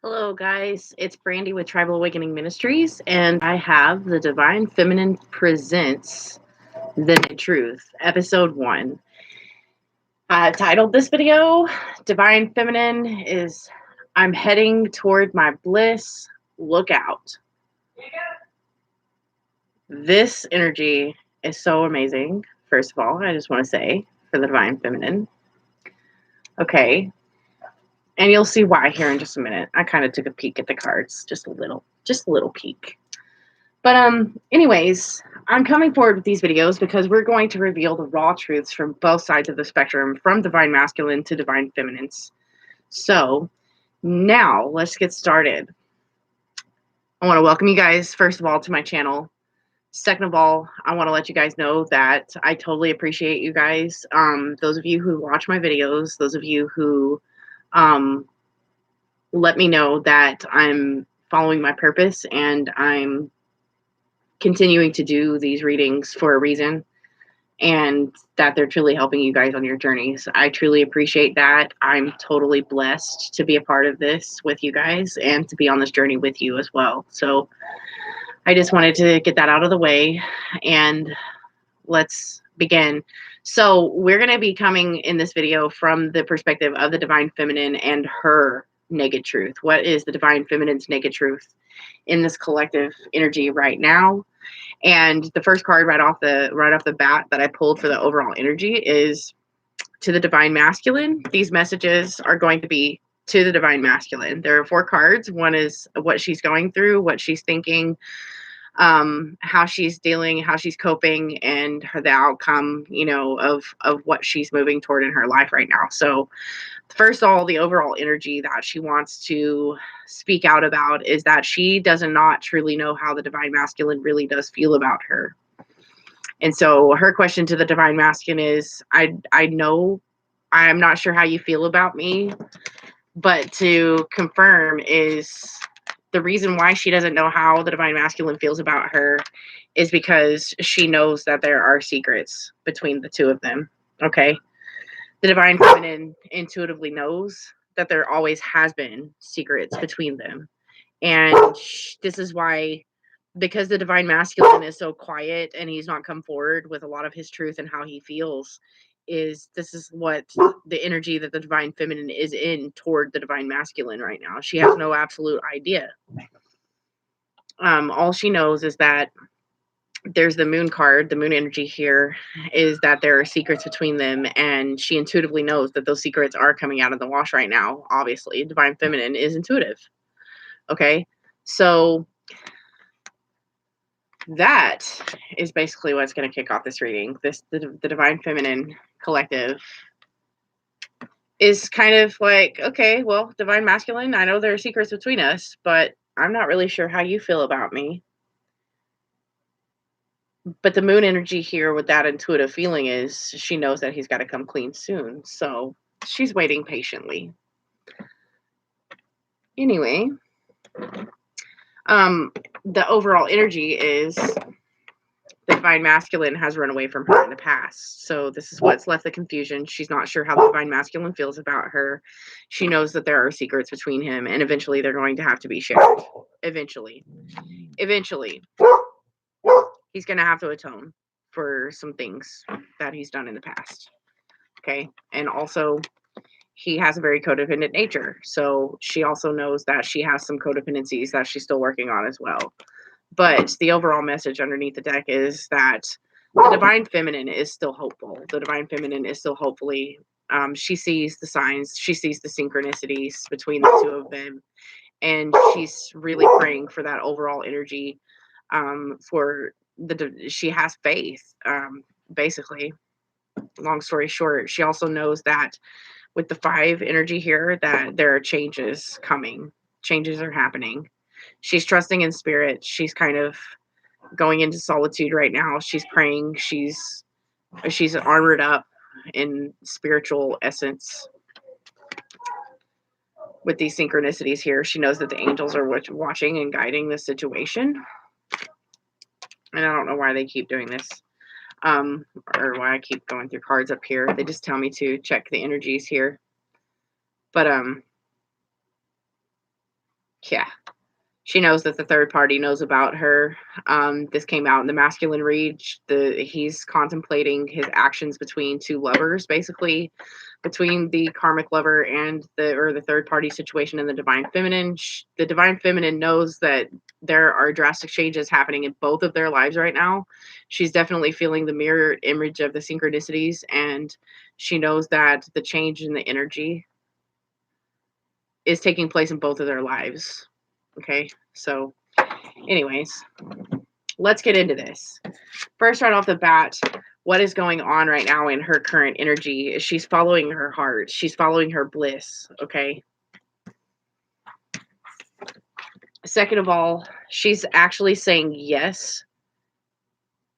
Hello, guys. It's Brandy with Tribal Awakening Ministries, and I have the Divine Feminine Presents The Truth, Episode 1. I titled this video, Divine Feminine is I'm Heading Toward My Bliss. Look out. This energy is so amazing, first of all, I just want to say, for the Divine Feminine. Okay. And you'll see why here in just a minute. I kind of took a peek at the cards, just a little peek. But anyways, I'm coming forward with these videos because we're going to reveal the raw truths from both sides of the spectrum, from divine masculine to divine feminines. So now let's get started. I want to welcome you guys, first of all, to my channel. Second of all, I want to let you guys know that I totally appreciate you guys. Those of you who watch my videos, those of you who let me know that I'm following my purpose and I'm continuing to do these readings for a reason, and that they're truly helping you guys on your journeys. I truly appreciate that. I'm totally blessed to be a part of this with you guys and to be on this journey with you as well. So I just wanted to get that out of the way, and let's begin. So we're going to be coming in this video from the perspective of the divine feminine and her naked truth. What is the divine feminine's naked truth in this collective energy right now? And the first card right off the bat that I pulled for the overall energy is to the divine masculine. These messages are going to be to the divine masculine. There are 4 cards. One is what she's going through, what she's thinking, how she's dealing, how she's coping, and the outcome, of what she's moving toward in her life right now. So first of all, the overall energy that she wants to speak out about is that she does not truly know how the divine masculine really does feel about her. And so her question to the divine masculine is, I know I'm not sure how you feel about me, but to confirm is the reason why she doesn't know how the divine masculine feels about her is because she knows that there are secrets between the two of them. Okay. The divine feminine intuitively knows that there always has been secrets between them. And this is why, because the divine masculine is so quiet and he's not come forward with a lot of his truth and how he feels, this is what the energy that the divine feminine is in toward the divine masculine right now. She has no absolute idea. All she knows is that there's the moon card, the moon energy here, is that there are secrets between them, and she intuitively knows that those secrets are coming out of the wash right now. Obviously, divine feminine is intuitive. Okay, so that is basically what's going to kick off this reading. The divine feminine collective is kind of like, okay, well, divine masculine, I know there are secrets between us, but I'm not really sure how you feel about me. But the moon energy here with that intuitive feeling is she knows that he's got to come clean soon. So she's waiting patiently. Anyway, the overall energy is the divine masculine has run away from her in the past. So this is what's left the confusion. She's not sure how the divine masculine feels about her. She knows that there are secrets between him, and eventually they're going to have to be shared. Eventually. He's going to have to atone for some things that he's done in the past. Okay. And also, he has a very codependent nature. So she also knows that she has some codependencies that she's still working on as well. But the overall message underneath the deck is that the divine feminine is still hopeful. The divine feminine is still hopefully, she sees the signs, she sees the synchronicities between the two of them. And she's really praying for that overall energy, she has faith, basically. Long story short, she also knows that with the 5 energy here, that there are changes coming. Changes are happening. She's trusting in spirit. She's kind of going into solitude right now. She's praying. She's armored up in spiritual essence. With these synchronicities here, she knows that the angels are watching and guiding this situation. And I don't know why they keep doing this. Or why I keep going through cards up here. They just tell me to check the energies here. But Yeah. She knows that the third party knows about her. This came out in the masculine read. He's contemplating his actions between two lovers, basically, between the karmic lover and the third party situation in the divine feminine. The divine feminine knows that there are drastic changes happening in both of their lives right now. She's definitely feeling the mirror image of the synchronicities, and she knows that the change in the energy is taking place in both of their lives. Okay, so anyways, let's get into this. First, right off the bat, what is going on right now in her current energy is she's following her heart. She's following her bliss, okay? Second of all, she's actually saying yes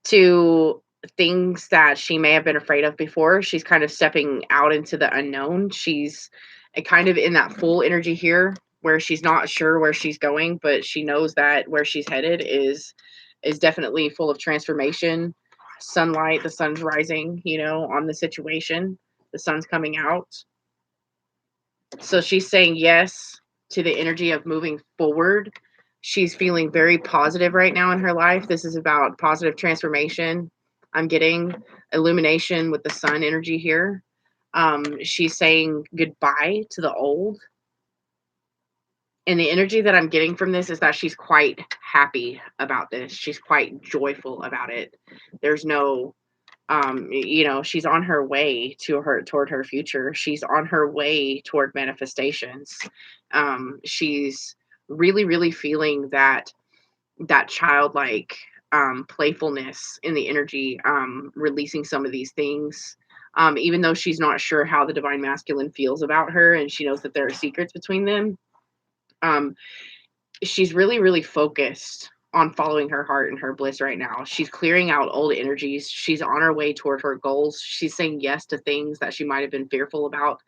to things that she may have been afraid of before. She's kind of stepping out into the unknown. She's kind of in that full energy here where she's not sure where she's going, but she knows that where she's headed is definitely full of transformation. Sunlight, the sun's rising, on the situation. The sun's coming out. So she's saying yes to the energy of moving forward. She's feeling very positive right now in her life. This is about positive transformation. I'm getting illumination with the sun energy here. She's saying goodbye to the old. And the energy that I'm getting from this is that she's quite happy about this. She's quite joyful about it. There's no she's on her way toward her future. She's on her way toward manifestations. She's really, really feeling that childlike playfulness in the energy, releasing some of these things. Even though she's not sure how the divine masculine feels about her, and she knows that there are secrets between them. She's really, really focused on following her heart and her bliss right now. She's clearing out old energies. She's on her way toward her goals. She's saying yes to things that she might have been fearful about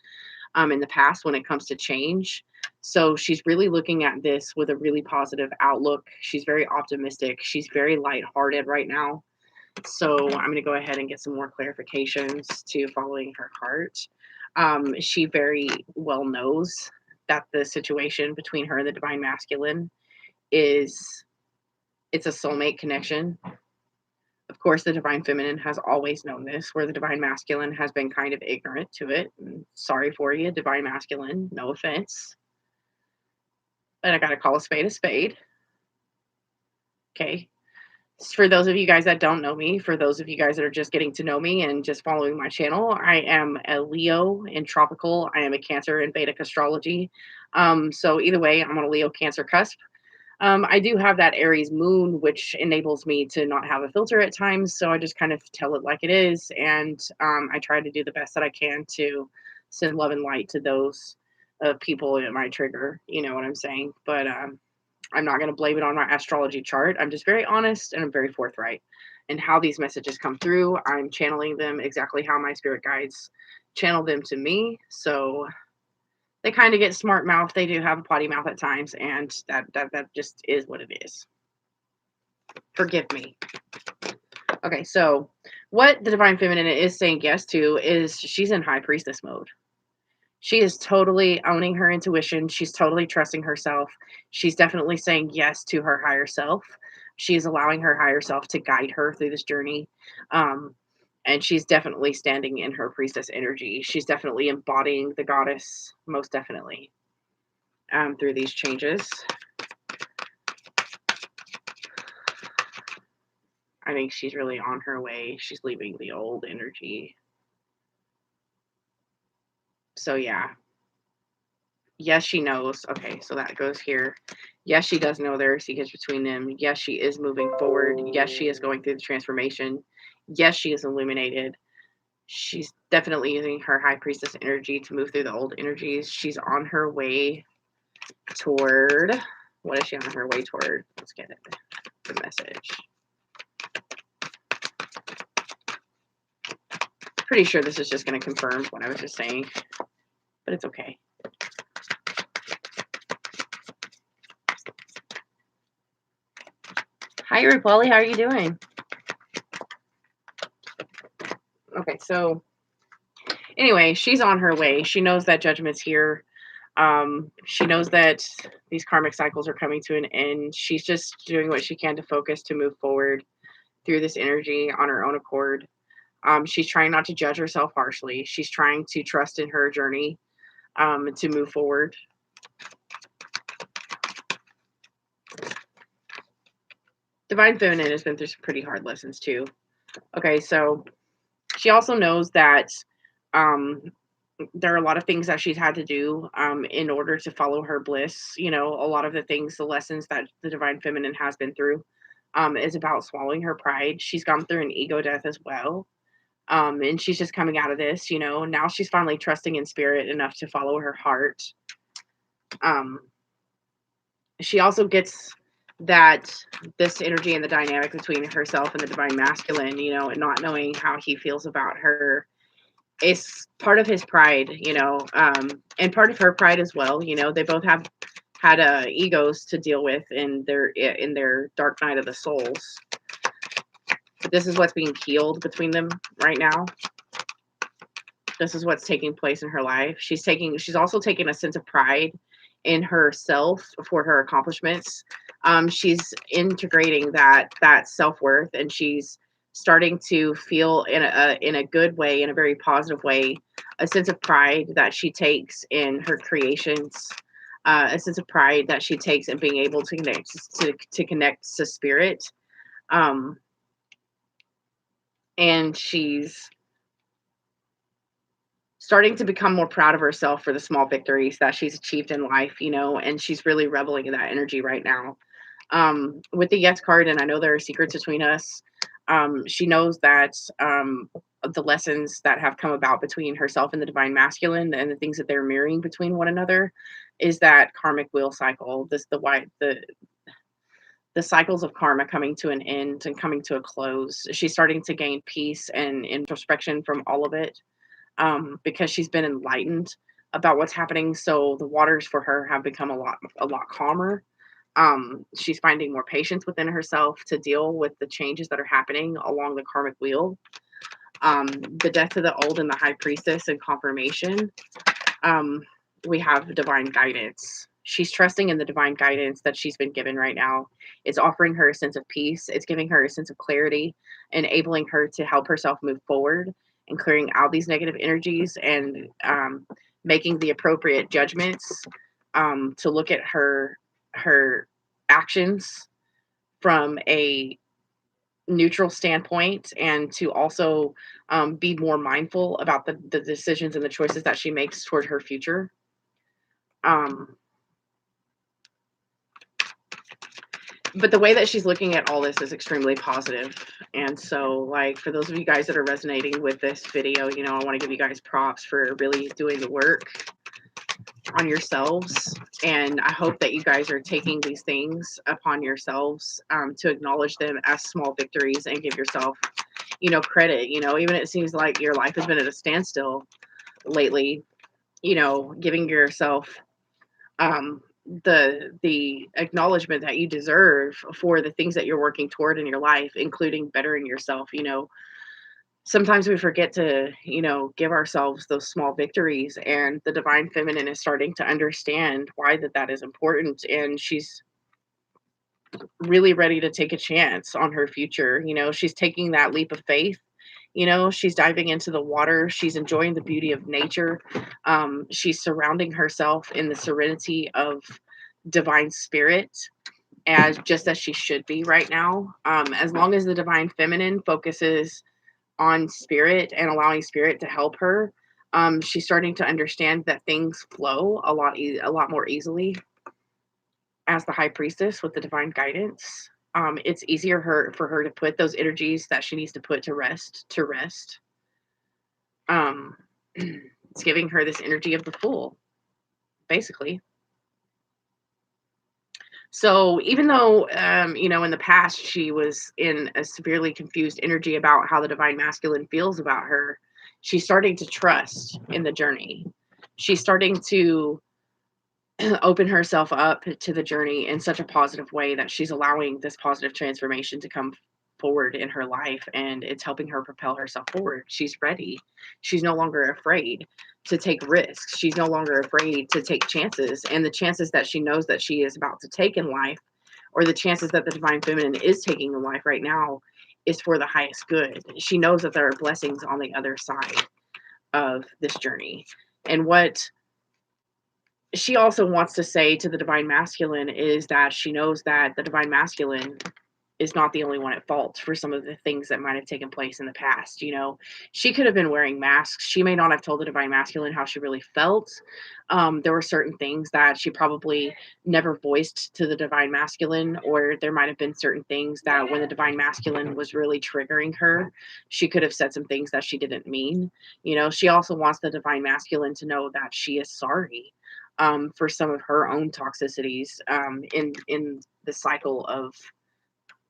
in the past when it comes to change. So she's really looking at this with a really positive outlook. She's very optimistic. She's very lighthearted right now. So I'm going to go ahead and get some more clarifications to following her heart. She very well knows that the situation between her and the divine masculine it's a soulmate connection. Of course, the divine feminine has always known this, where the divine masculine has been kind of ignorant to it. Sorry for you, divine masculine, no offense. But I gotta call a spade a spade. Okay. For those of you guys that don't know me, for those of you guys that are just getting to know me and just following my channel, I am a Leo in tropical. I am a Cancer in Vedic astrology. So either way, I'm on a Leo Cancer cusp. I do have that Aries moon, which enables me to not have a filter at times. So I just kind of tell it like it is. And I try to do the best that I can to send love and light to those people it might trigger. You know what I'm saying? But I'm not going to blame it on my astrology chart. I'm just very honest and I'm very forthright. And how these messages come through, I'm channeling them exactly how my spirit guides channel them to me. So they kind of get smart mouth. They do have a potty mouth at times, and that just is what it is. Forgive me. Okay, so what the divine feminine is saying yes to is she's in high priestess mode. She is totally owning her intuition. She's totally trusting herself. She's definitely saying yes to her higher self. She's allowing her higher self to guide her through this journey. And she's definitely standing in her priestess energy. She's definitely embodying the goddess, most definitely, through these changes. I think she's really on her way. She's leaving the old energy. So yeah. Yes, she knows. Okay, so that goes here. Yes, she does know there are secrets between them. Yes, she is moving forward. Yes, she is going through the transformation. Yes, she is illuminated. She's definitely using her high priestess energy to move through the old energies. She's on her way toward, what is she on her way toward? Let's get it. The message. Pretty sure this is just going to confirm what I was just saying, but it's okay. Hi, Rupali. How are you doing? Okay, so anyway, she's on her way. She knows that judgment's here. She knows that these karmic cycles are coming to an end. She's just doing what she can to focus to move forward through this energy on her own accord. She's trying not to judge herself harshly. She's trying to trust in her journey to move forward. Divine Feminine has been through some pretty hard lessons too. Okay, so she also knows that um, there are a lot of things that she's had to do in order to follow her bliss. You know, a lot of the things, the lessons that the Divine Feminine has been through is about swallowing her pride. She's gone through an ego death as well. And she's just coming out of this, you know. Now she's finally trusting in spirit enough to follow her heart. Um, she also gets that this energy and the dynamic between herself and the divine masculine, you know, and not knowing how he feels about her is part of his pride, you know, and part of her pride as well. You know, they both have had egos to deal with in their dark night of the souls. But this is what's being healed between them right now. This is what's taking place in her life. She's also taking a sense of pride in herself for her accomplishments. She's integrating that self-worth, and she's starting to feel in a good way, in a very positive way, a sense of pride that she takes in her creations, a sense of pride that she takes in being able to connect to spirit. And she's starting to become more proud of herself for the small victories that she's achieved in life, you know, and she's really reveling in that energy right now. With the Yes card, and I know there are secrets between us, she knows that the lessons that have come about between herself and the divine masculine and the things that they're mirroring between one another is that karmic wheel cycle, the cycles of karma coming to an end and coming to a close. She's starting to gain peace and introspection from all of it. Because she's been enlightened about what's happening. So the waters for her have become a lot calmer. She's finding more patience within herself to deal with the changes that are happening along the karmic wheel. The death of the old and the high priestess and confirmation. We have divine guidance. She's trusting in the divine guidance that she's been given right now. It's offering her a sense of peace. It's giving her a sense of clarity, enabling her to help herself move forward and clearing out these negative energies and making the appropriate judgments to look at her actions from a neutral standpoint, and to also be more mindful about the decisions and the choices that she makes toward her future. But the way that she's looking at all this is extremely positive. And so, like, for those of you guys that are resonating with this video, you know, I want to give you guys props for really doing the work on yourselves. And I hope that you guys are taking these things upon yourselves to acknowledge them as small victories and give yourself, you know, credit. You know, even it seems like your life has been at a standstill lately, you know, giving yourself the acknowledgement that you deserve for the things that you're working toward in your life, including bettering yourself. You know, sometimes we forget to, you know, give ourselves those small victories, and the divine feminine is starting to understand why that is important, and she's really ready to take a chance on her future. You know, she's taking that leap of faith. You know, she's diving into the water. She's enjoying the beauty of nature. She's surrounding herself in the serenity of divine spirit, as just as she should be right now. As long as the divine feminine focuses on spirit and allowing spirit to help her, she's starting to understand that things flow a lot more easily as the high priestess with the divine guidance. It's easier for her to put those energies that she needs to put to rest. It's giving her this energy of the Fool, basically. So even though, you know, in the past she was in a severely confused energy about how the divine masculine feels about her, she's starting to trust in the journey. She's starting to open herself up to the journey in such a positive way that she's allowing this positive transformation to come forward in her life, and it's helping her propel herself forward. She's ready. She's no longer afraid. to take risks. She's no longer afraid to take chances. And the chances that she knows that she is about to take in life, or the chances that the divine feminine is taking in life right now, is for the highest good. She knows that there are blessings on the other side of this journey. And what she also wants to say to the divine masculine is that she knows that the divine masculine is not the only one at fault for some of the things that might have taken place in the past. You know, she could have been wearing masks. She may not have told the divine masculine how she really felt. There were certain things that she probably never voiced to the divine masculine, or there might have been certain things that when the divine masculine was really triggering her, she could have said some things that she didn't mean. You know, she also wants the divine masculine to know that she is sorry for some of her own toxicities in the cycle of,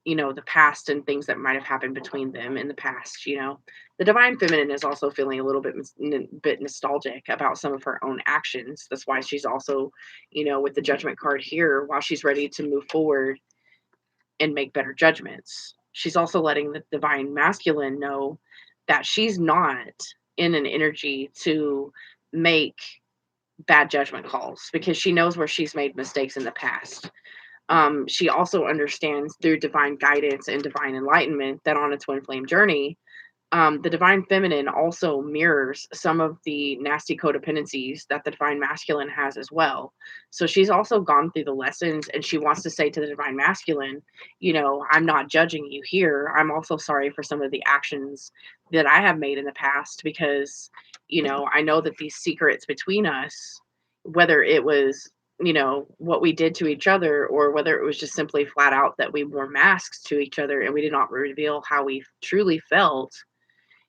you know, the past and things that might have happened between them in the past. You know, the divine feminine is also feeling a little bit nostalgic about some of her own actions. That's why she's also, you know, with the judgment card here, while she's ready to move forward and make better judgments, she's also letting the divine masculine know that she's not in an energy to make bad judgment calls, because she knows where she's made mistakes in the past. She also understands through divine guidance and divine enlightenment that on a twin flame journey, the divine feminine also mirrors some of the nasty codependencies that the divine masculine has as well. So she's also gone through the lessons, and she wants to say to the divine masculine, you know, I'm not judging you here. I'm also sorry for some of the actions that I have made in the past, because, you know, I know that these secrets between us, whether it was, you know, what we did to each other, or whether it was just simply flat out that we wore masks to each other and we did not reveal how we truly felt,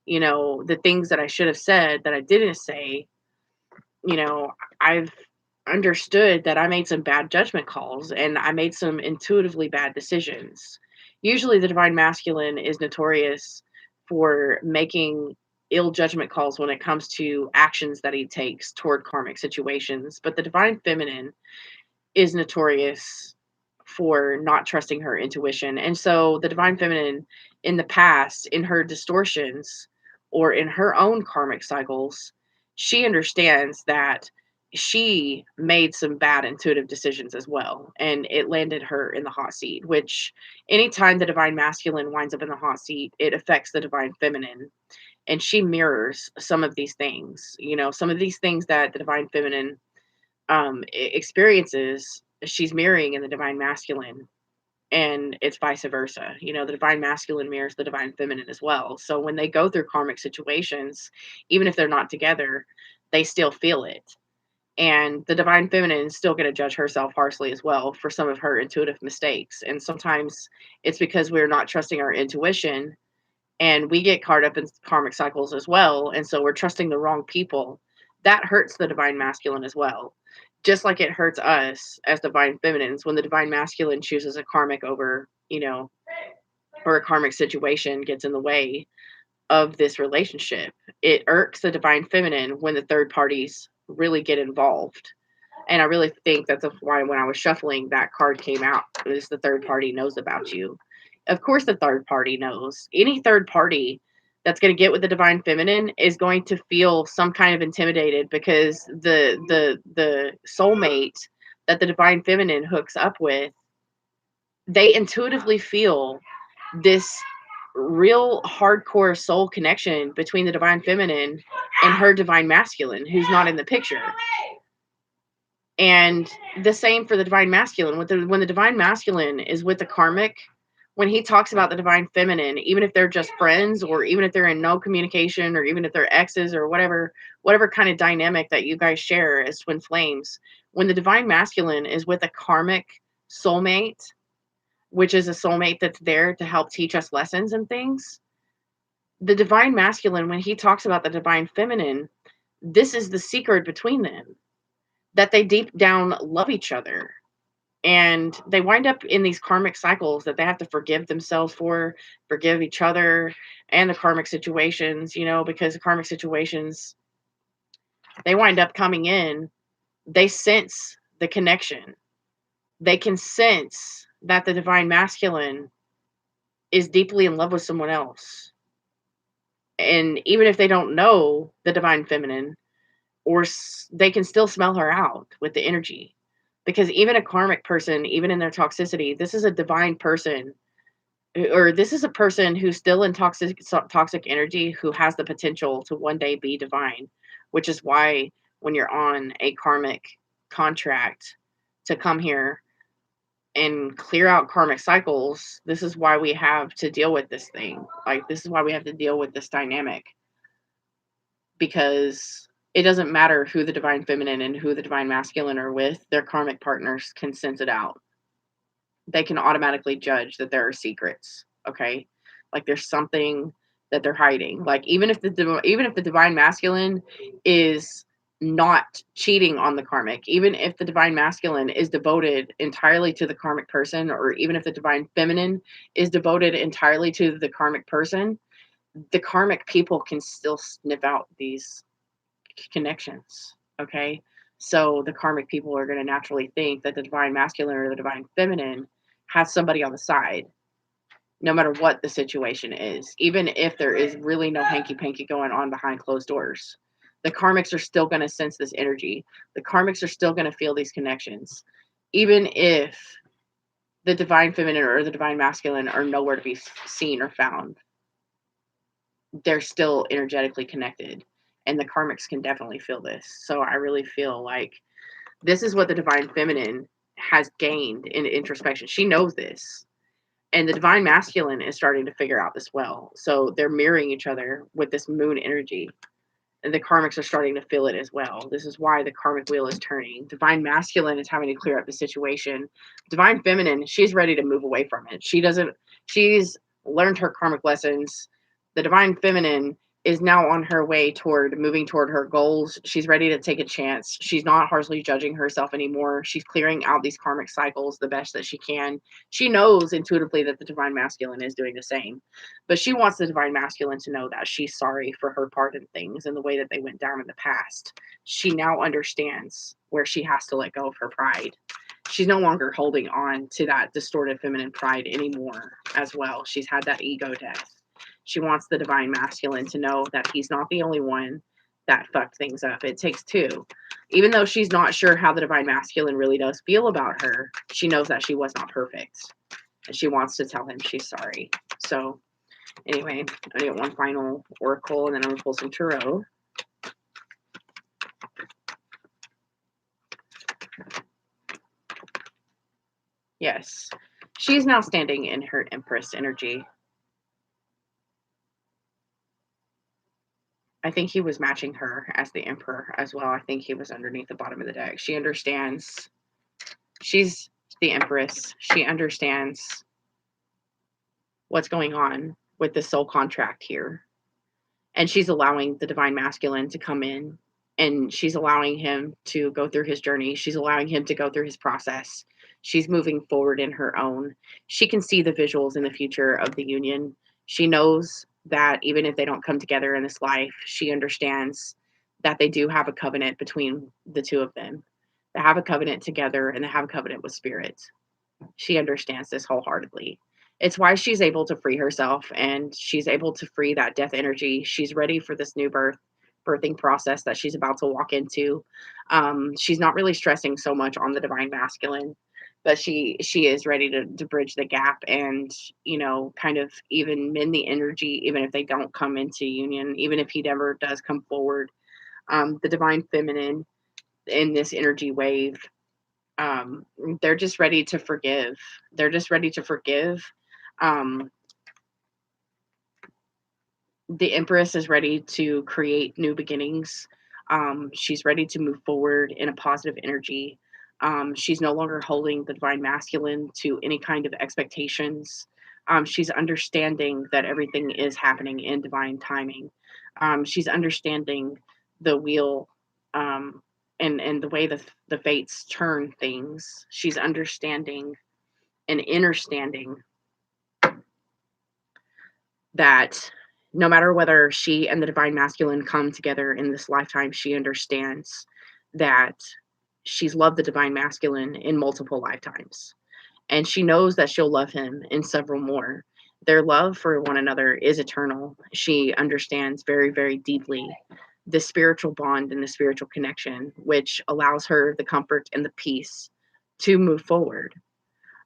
you know, the things that I should have said that I didn't say, you know, I've understood that I made some bad judgment calls and I made some intuitively bad decisions. Usually the divine masculine is notorious for making ill judgment calls when it comes to actions that he takes toward karmic situations, but the divine feminine is notorious for not trusting her intuition. And so the divine feminine in the past, in her distortions or in her own karmic cycles, she understands that she made some bad intuitive decisions as well. And it landed her in the hot seat, which anytime the divine masculine winds up in the hot seat, it affects the divine feminine. And she mirrors some of these things, you know, some of these things that the divine feminine experiences, she's mirroring in the divine masculine, and it's vice versa. You know, the divine masculine mirrors the divine feminine as well. So when they go through karmic situations, even if they're not together, they still feel it. And the divine feminine is still going to judge herself harshly as well for some of her intuitive mistakes. And sometimes it's because we're not trusting our intuition, and we get caught up in karmic cycles as well. And so we're trusting the wrong people. That hurts the divine masculine as well. Just like it hurts us as divine feminines when the divine masculine chooses a karmic over, you know, or a karmic situation gets in the way of this relationship. It irks the divine feminine when the third parties really get involved. And I really think that's why when I was shuffling, that card came out, is the third party knows about you. Of course, the third party knows. Any third party that's going to get with the divine feminine is going to feel some kind of intimidated, because the soulmate that the divine feminine hooks up with, they intuitively feel this real hardcore soul connection between the divine feminine and her divine masculine, who's not in the picture. And the same for the divine masculine. When the divine masculine is with the karmic, when he talks about the divine feminine, even if they're just friends, or even if they're in no communication, or even if they're exes, or whatever kind of dynamic that you guys share as twin flames, when the divine masculine is with a karmic soulmate, which is a soulmate that's there to help teach us lessons and things, the divine masculine, when he talks about the divine feminine, this is the secret between them, that they deep down love each other. And they wind up in these karmic cycles that they have to forgive themselves for, forgive each other, and the karmic situations, you know, because the karmic situations, they wind up coming in, they sense the connection. They can sense that the divine masculine is deeply in love with someone else. And even if they don't know the divine feminine, or they can still smell her out with the energy. Because even a karmic person, even in their toxicity, this is a divine person, or this is a person who's still in toxic energy, who has the potential to one day be divine, which is why when you're on a karmic contract to come here and clear out karmic cycles, this is why we have to deal with this thing. Like, this is why we have to deal with this dynamic, because it doesn't matter who the divine feminine and who the divine masculine are with, their karmic partners can sense it out. They can automatically judge that there are secrets, okay? Like, there's something that they're hiding. Like, even if the divine masculine is not cheating on the karmic, even if the divine masculine is devoted entirely to the karmic person, or even if the divine feminine is devoted entirely to the karmic person, the karmic people can still sniff out these connections, okay? So the karmic people are going to naturally think that the divine masculine or the divine feminine has somebody on the side, no matter what the situation is, even if there is really no hanky-panky going on behind closed doors. The karmics are still going to sense this energy. The karmics are still going to feel these connections, even if the divine feminine or the divine masculine are nowhere to be seen or found. They're still energetically connected, and the karmics can definitely feel this. So I really feel like this is what the divine feminine has gained in introspection. She knows this, and the divine masculine is starting to figure out this well. So they're mirroring each other with this moon energy, and the karmics are starting to feel it as well. This is why the karmic wheel is turning. Divine masculine is having to clear up the situation. Divine feminine, she's ready to move away from it. She's learned her karmic lessons. The divine feminine is now on her way toward moving toward her goals. She's ready to take a chance. She's not harshly judging herself anymore. She's clearing out these karmic cycles the best that she can. She knows intuitively that the divine masculine is doing the same, but she wants the divine masculine to know that she's sorry for her part in things and the way that they went down in the past. She now understands where she has to let go of her pride. She's no longer holding on to that distorted feminine pride anymore as well. She's had that ego death. She wants the divine masculine to know that he's not the only one that fucked things up. It takes two. Even though she's not sure how the divine masculine really does feel about her, she knows that she was not perfect. And she wants to tell him she's sorry. So anyway, I get one final oracle, and then I'm going to pull some tarot. Yes. She's now standing in her Empress energy. I think he was matching her as the Emperor as well. I think he was underneath the bottom of the deck. She understands. She's the Empress. She understands what's going on with the soul contract here. And she's allowing the divine masculine to come in, and she's allowing him to go through his journey. She's allowing him to go through his process. She's moving forward in her own. She can see the visuals in the future of the union. She knows that even if they don't come together in this life, she understands that they do have a covenant between the two of them. They have a covenant together, and they have a covenant with spirit. She understands this wholeheartedly. It's why she's able to free herself, and she's able to free that death energy. She's ready for this new birthing process that she's about to walk into. She's not really stressing so much on the divine masculine, but she is ready to bridge the gap and, you know, kind of even mend the energy, even if they don't come into union, even if he never does come forward. The divine feminine in this energy wave, they're just ready to forgive. They're just ready to forgive. The Empress is ready to create new beginnings. She's ready to move forward in a positive energy. She's no longer holding the divine masculine to any kind of expectations. She's understanding that everything is happening in divine timing. She's understanding the wheel, and the way the fates turn things. She's understanding and understanding that no matter whether she and the divine masculine come together in this lifetime, she understands that she's loved the divine masculine in multiple lifetimes. And she knows that she'll love him in several more. Their love for one another is eternal. She understands very, very deeply the spiritual bond and the spiritual connection, which allows her the comfort and the peace to move forward,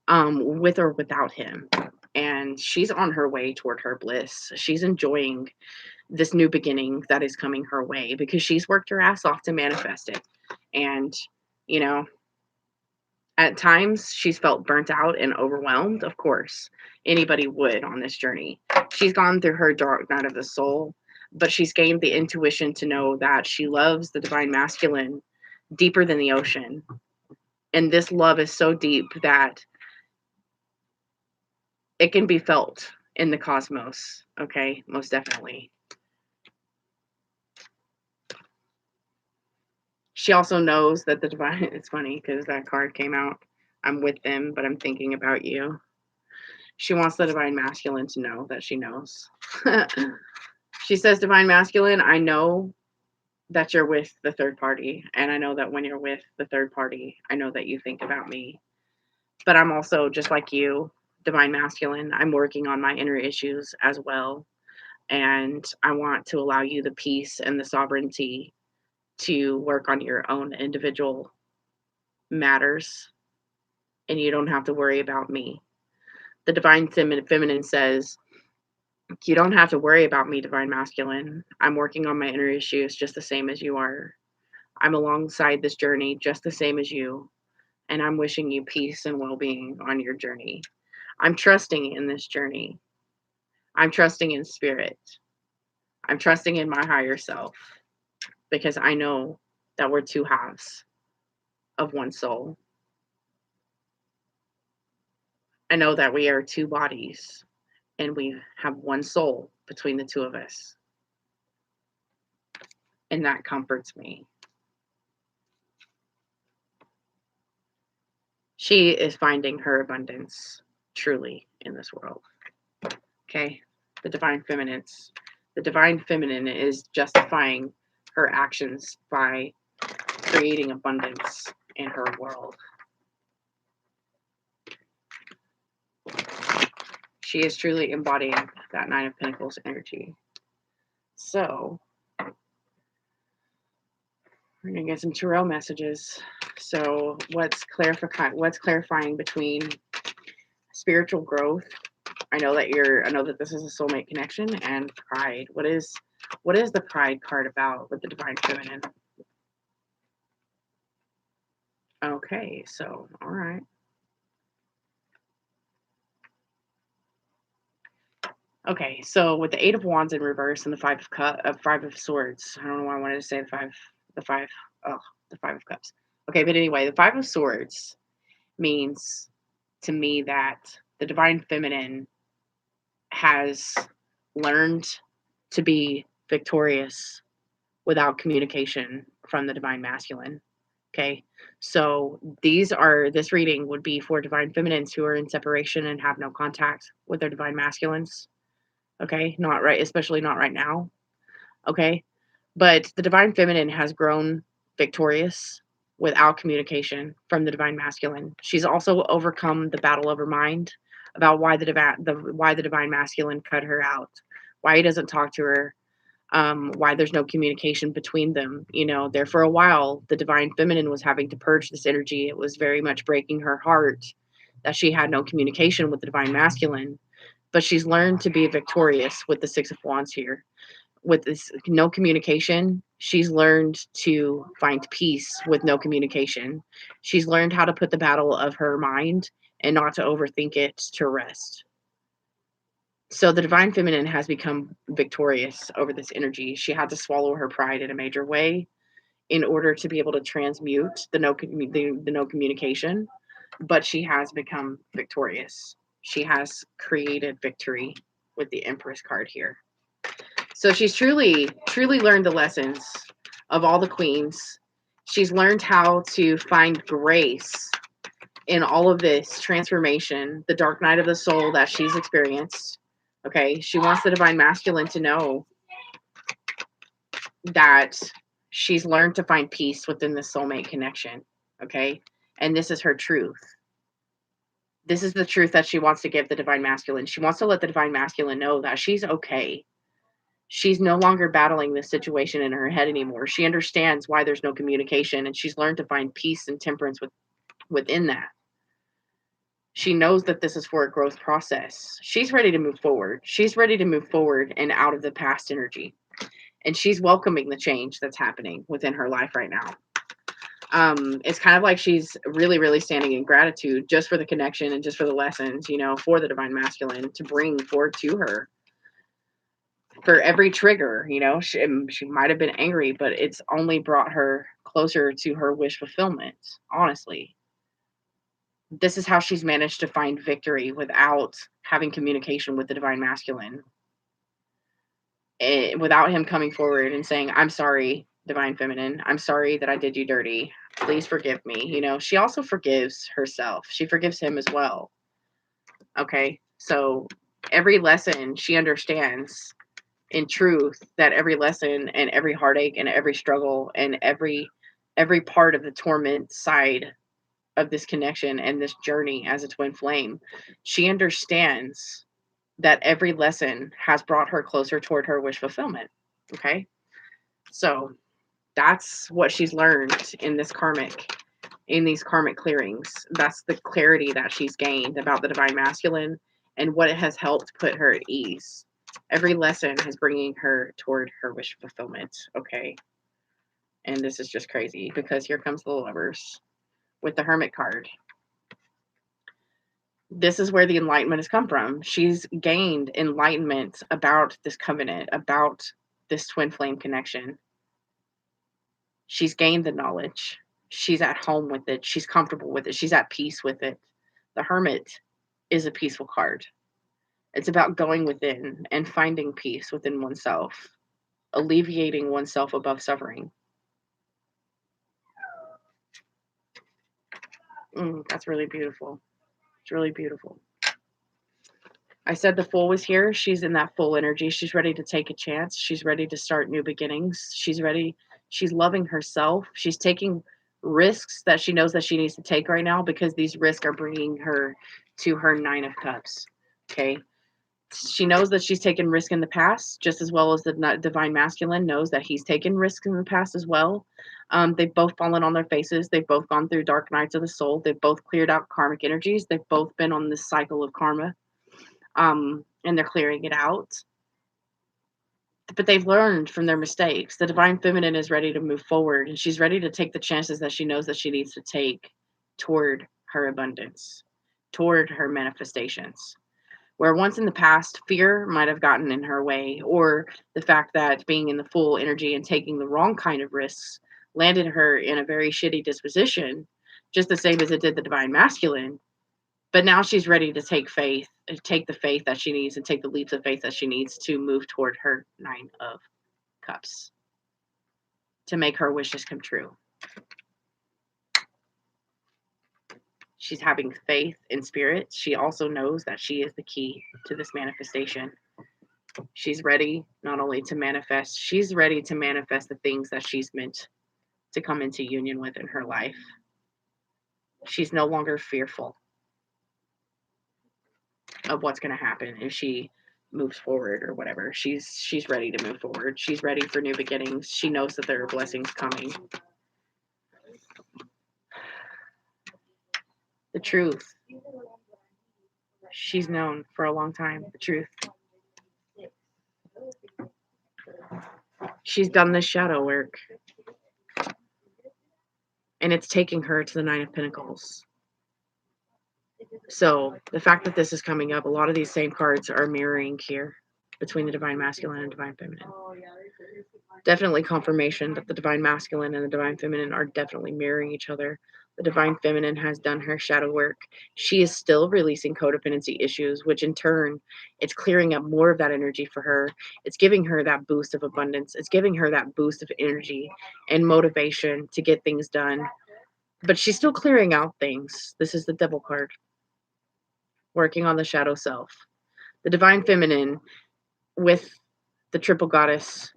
with or without him. And she's on her way toward her bliss. She's enjoying this new beginning that is coming her way because she's worked her ass off to manifest it. And, you know, at times she's felt burnt out and overwhelmed. Of course, anybody would on this journey. She's gone through her dark night of the soul, but she's gained the intuition to know that she loves the divine masculine deeper than the ocean. And this love is so deep that it can be felt in the cosmos. Okay, most definitely. She also knows that the divine, it's funny because that card came out. I'm with them, but I'm thinking about you. She wants the divine masculine to know that she knows. She says, divine masculine, I know that you're with the third party. And I know that when you're with the third party, I know that you think about me. But I'm also just like you, divine masculine. I'm working on my inner issues as well. And I want to allow you the peace and the sovereignty to work on your own individual matters. And you don't have to worry about me. The divine feminine says, you don't have to worry about me, divine masculine. I'm working on my inner issues just the same as you are. I'm alongside this journey just the same as you. And I'm wishing you peace and well-being on your journey. I'm trusting in this journey. I'm trusting in spirit. I'm trusting in my higher self because I know that we're two halves of one soul. I know that we are two bodies and we have one soul between the two of us. And that comforts me. She is finding her abundance truly in this world. Okay? The divine feminine is justifying her actions by creating abundance in her world. She is truly embodying that Nine of Pentacles energy. So, we're going to get some tarot messages. So, what's clarifying between spiritual growth? I know that this is a soulmate connection, and pride. What is the pride card about with the divine feminine? Okay, so all right. Okay, so with the Eight of Wands in reverse and the Five of Swords. I don't know why I wanted to say the Five of Cups. Okay, but anyway, the Five of Swords means to me that the divine feminine has learned to be victorious without communication from the divine masculine. Okay, so this reading would be for divine feminines who are in separation and have no contact with their divine masculines. Okay, not right, especially not right now. Okay, but the divine feminine has grown victorious without communication from the divine masculine. She's also overcome the battle of her mind about why the divine masculine cut her out, why he doesn't talk to her, why there's no communication between them. You know, there for a while, the divine feminine was having to purge this energy. It was very much breaking her heart that she had no communication with the divine masculine, but she's learned to be victorious with the Six of Wands here. With this no communication, she's learned to find peace with no communication. She's learned how to put the battle of her mind and not to overthink it to rest. So the divine feminine has become victorious over this energy. She had to swallow her pride in a major way in order to be able to transmute the no communication, but she has become victorious. She has created victory with the Empress card here. So she's truly learned the lessons of all the queens. She's learned how to find grace in all of this transformation, the dark night of the soul that she's experienced. Okay, she wants the divine masculine to know that she's learned to find peace within the soulmate connection. Okay, and this is her truth. This is the truth that she wants to give the divine masculine. She wants to let the divine masculine know that she's okay. She's no longer battling this situation in her head anymore. She understands why there's no communication, and she's learned to find peace and temperance within that. She knows that this is for a growth process. She's ready to move forward. She's ready to move forward and out of the past energy. And she's welcoming the change that's happening within her life right now. It's kind of like she's really, really standing in gratitude just for the connection and just for the lessons, for the divine masculine to bring forward to her. For every trigger, she might have been angry, but it's only brought her closer to her wish fulfillment, honestly. This is how she's managed to find victory without having communication with the divine masculine. Without him coming forward and saying, I'm sorry, divine feminine. I'm sorry that I did you dirty. Please forgive me. She also forgives herself. She forgives him as well. Okay. So every lesson she understands in truth that every lesson and every heartache and every struggle and every part of the torment side of this connection and this journey as a twin flame, she understands that every lesson has brought her closer toward her wish fulfillment. Okay. So that's what she's learned in these karmic clearings. That's the clarity that she's gained about the divine masculine and what it has helped put her at ease. Every lesson is bringing her toward her wish fulfillment. Okay. And this is just crazy because here comes the Lovers with the Hermit card. This is where the enlightenment has come from. She's gained enlightenment about this covenant, about this twin flame connection. She's gained the knowledge. She's at home with it. She's comfortable with it. She's at peace with it. The Hermit is a peaceful card. It's about going within and finding peace within oneself, alleviating oneself above suffering. That's really beautiful. It's really beautiful. I said the Fool was here. She's in that full energy. She's ready to take a chance. She's ready to start new beginnings. She's ready. She's loving herself. She's taking risks that she knows that she needs to take right now because these risks are bringing her to her 9 of Cups. Okay. She knows that she's taken risk in the past, just as well as the divine masculine knows that he's taken risks in the past as well. They've both fallen on their faces. They've both gone through dark nights of the soul. They've both cleared out karmic energies. They've both been on this cycle of karma. And they're clearing it out. But they've learned from their mistakes. The divine feminine is ready to move forward, and she's ready to take the chances that she knows that she needs to take toward her abundance, toward her manifestations. Where once in the past, fear might have gotten in her way, or the fact that being in the full energy and taking the wrong kind of risks landed her in a very shitty disposition, just the same as it did the divine masculine. But now she's ready to take the faith that she needs and take the leaps of faith that she needs to move toward her 9 of Cups to make her wishes come true. She's having faith in spirit. She also knows that she is the key to this manifestation. She's ready not only to manifest, she's ready to manifest the things that she's meant to come into union with in her life. She's no longer fearful of what's going to happen if she moves forward or whatever. She's ready to move forward. She's ready for new beginnings. She knows that there are blessings coming. The truth. She's known for a long time. The truth. She's done this shadow work. And it's taking her to the 9 of Pentacles. So the fact that this is coming up, a lot of these same cards are mirroring here between the divine masculine and divine feminine. Definitely confirmation that the divine masculine and the divine feminine are definitely mirroring each other. The divine feminine has done her shadow work. She is still releasing codependency issues, which in turn, it's clearing up more of that energy for her. It's giving her that boost of abundance. It's giving her that boost of energy and motivation to get things done. But she's still clearing out things. This is the Devil card. Working on the shadow self. The divine feminine with the triple goddess,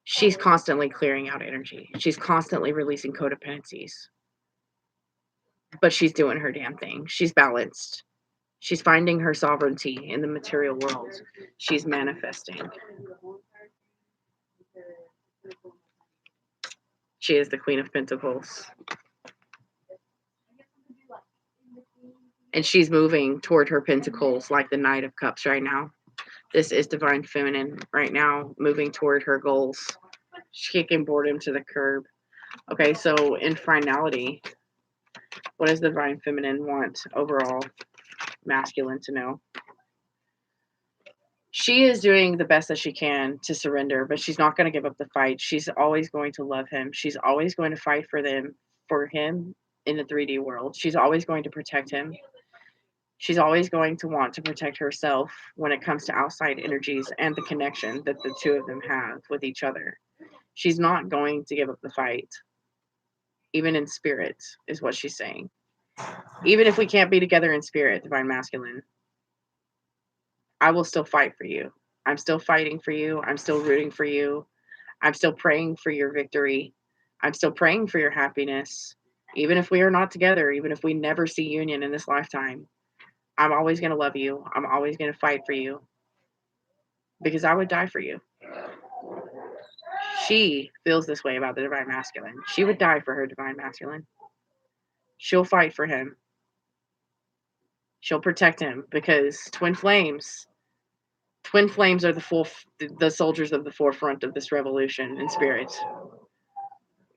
she's constantly clearing out energy. She's constantly releasing codependencies. But she's doing her damn thing. She's balanced. She's finding her sovereignty in the material world. She's manifesting. She is the Queen of Pentacles. And she's moving toward her pentacles like the Knight of Cups right now. This is Divine Feminine right now, moving toward her goals. She's kicking boredom to the curb. Okay, so in finality, what does the Divine Feminine want overall masculine to know? She is doing the best that she can to surrender, but she's not going to give up the fight. She's always going to love him. She's always going to fight for him in the 3D world. She's always going to protect him. She's always going to want to protect herself when it comes to outside energies and the connection that the two of them have with each other. She's not going to give up the fight, even in spirit, is what she's saying. Even if we can't be together in spirit, Divine Masculine, I will still fight for you. I'm still fighting for you. I'm still rooting for you. I'm still praying for your victory. I'm still praying for your happiness. Even if we are not together, even if we never see union in this lifetime, I'm always going to love you. I'm always going to fight for you because I would die for you. She feels this way about the Divine Masculine. She would die for her Divine Masculine. She'll fight for him. She'll protect him because twin flames are the soldiers of the forefront of this revolution in spirit.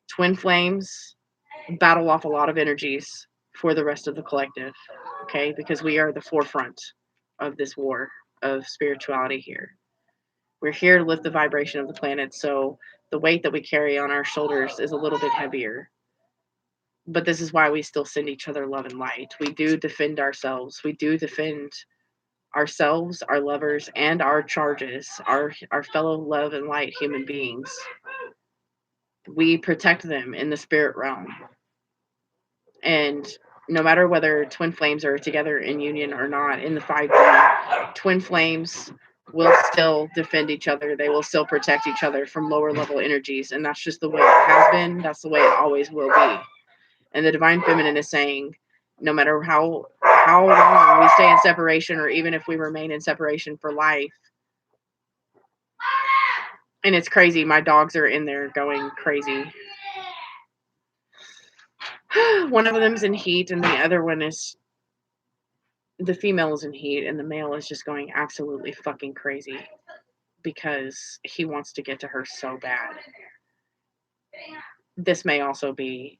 Twin flames battle off a lot of energies for the rest of the collective, okay? Because we are the forefront of this war of spirituality here. We're here to lift the vibration of the planet, so the weight that we carry on our shoulders is a little bit heavier. But this is why we still send each other love and light. We do defend ourselves. We do defend ourselves, our lovers, and our charges, our fellow love and light human beings. We protect them in the spirit realm. And no matter whether twin flames are together in union or not in the 5D, twin flames will still defend each other. They will still protect each other from lower level energies. And that's just the way it has been. That's the way it always will be. And the Divine Feminine is saying, no matter how long we stay in separation, or even if we remain in separation for life. And it's crazy. My dogs are in there going crazy. One of them's in heat, and the other one is, the female is in heat, and the male is just going absolutely fucking crazy because he wants to get to her so bad. This may also be